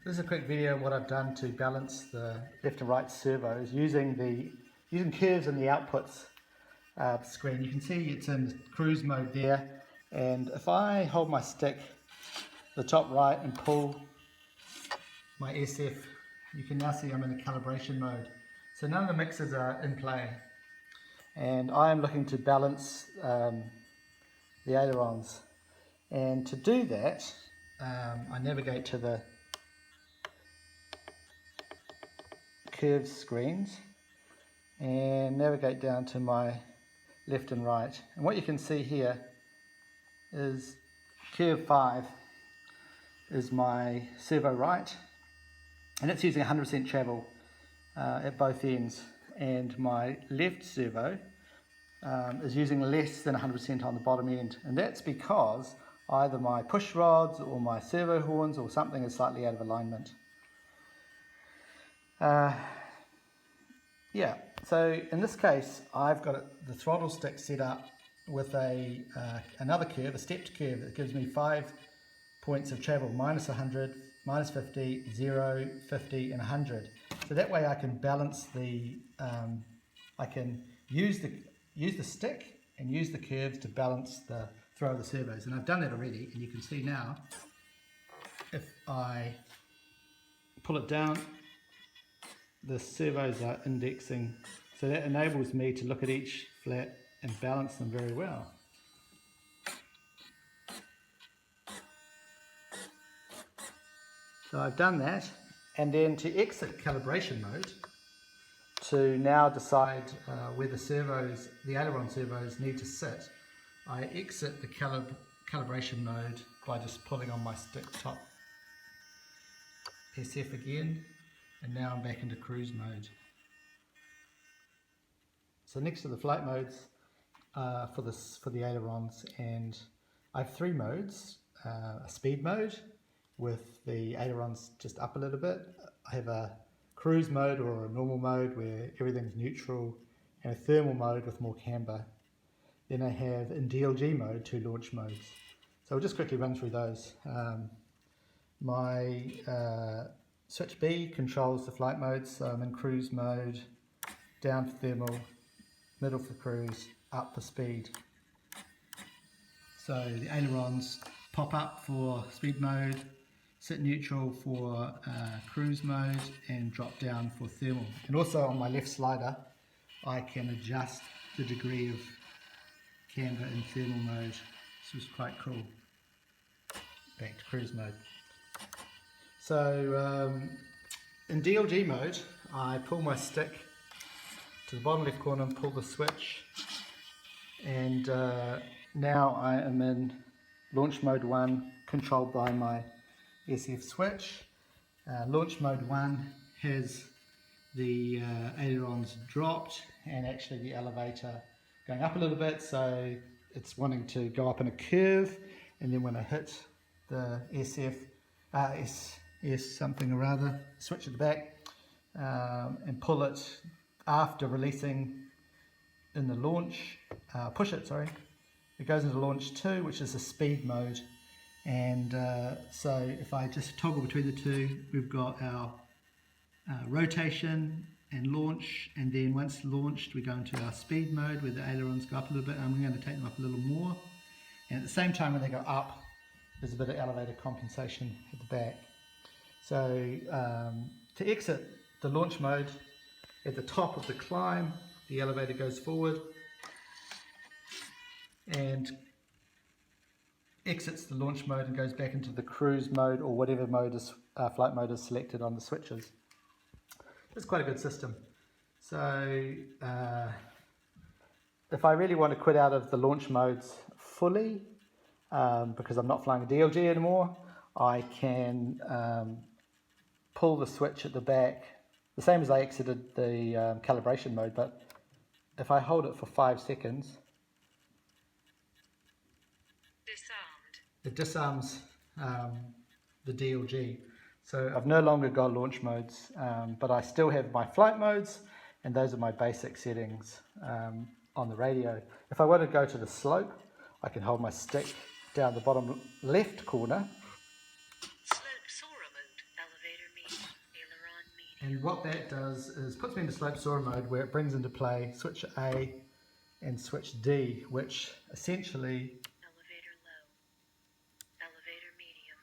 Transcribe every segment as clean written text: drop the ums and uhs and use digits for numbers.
This is a quick video of what I've done to balance the left and right servos using curves in the outputs screen. You can see it's in cruise mode there, and if I hold my stick the top right and pull my SF, you can now see I'm in the calibration mode. So none of the mixers are in play, and I am looking to balance the ailerons. And to do that, I navigate to the curves screens and navigate down to my left and right. And what you can see here is curve 5 is my servo right, and it's using 100% travel at both ends, and my left servo is using less than 100% on the bottom end, and that's because either my push rods or my servo horns or something is slightly out of alignment. Yeah, so in this case I've got the throttle stick set up with another curve, a stepped curve that gives me 5 points of travel, minus 100, minus 50, 0, 50 and 100. So that way I can balance I can use the stick and use the curves to balance the throw of the servos, and I've done that already, and you can see now if I pull it down, the servos are indexing, so that enables me to look at each flat and balance them very well. So I've done that, and then to exit calibration mode, to now decide where the aileron servos need to sit, I exit the calibration mode by just pulling on my stick top SF again, and now I'm back into cruise mode. So next to the flight modes for the ailerons, and I have 3 modes. A speed mode with the ailerons just up a little bit. I have a cruise mode or a normal mode where everything's neutral, and a thermal mode with more camber. Then I have in DLG mode 2 launch modes. So I'll just quickly run through those. My switch B controls the flight modes, so I'm in cruise mode, down for thermal, middle for cruise, up for speed. So the ailerons pop up for speed mode, sit neutral for cruise mode, and drop down for thermal. And also on my left slider I can adjust the degree of camber in thermal mode. This was quite cool. Back to cruise mode. So in DLG mode I pull my stick to the bottom left corner and pull the switch, and now I am in launch mode 1 controlled by my SF switch. Launch mode 1 has the ailerons dropped and actually the elevator going up a little bit, so it's wanting to go up in a curve, and then when I hit the SF something or other, switch at the back and pull it after releasing in the launch, push it, sorry, it goes into launch 2, which is the speed mode. And so if I just toggle between the two, we've got our rotation and launch, and then once launched we go into our speed mode where the ailerons go up a little bit, and I'm going to take them up a little more, and at the same time when they go up there's a bit of elevator compensation at the back. So to exit the launch mode, at the top of the climb the elevator goes forward and exits the launch mode and goes back into the cruise mode or whatever mode is flight mode is selected on the switches. It's quite a good system. So if I really want to quit out of the launch modes fully, because I'm not flying a DLG anymore, I can pull the switch at the back, the same as I exited the calibration mode, but if I hold it for 5 seconds, it disarms the DLG. So I've no longer got launch modes, but I still have my flight modes, and those are my basic settings on the radio. If I want to go to the slope, I can hold my stick down the bottom left corner. Slope Sora mode, elevator And what that does is puts me into slope soarer mode, where it brings into play switch A and switch D, which essentially Elevator low, elevator medium,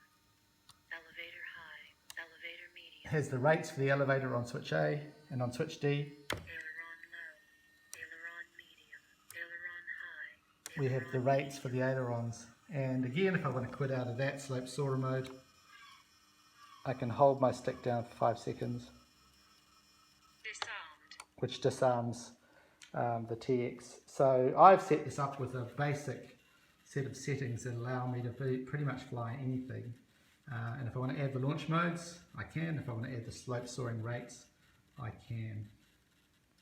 elevator high, elevator medium, has the rates for the elevator on switch A, and on switch D aileron low, aileron medium, aileron high, we have the rates for the ailerons. And again, if I want to quit out of that slope soarer mode, I can hold my stick down for 5 seconds, disarmed, which disarms the TX. So I've set this up with a basic set of settings that allow me to pretty much fly anything. And if I want to add the launch modes, I can. If I want to add the slope soaring rates, I can.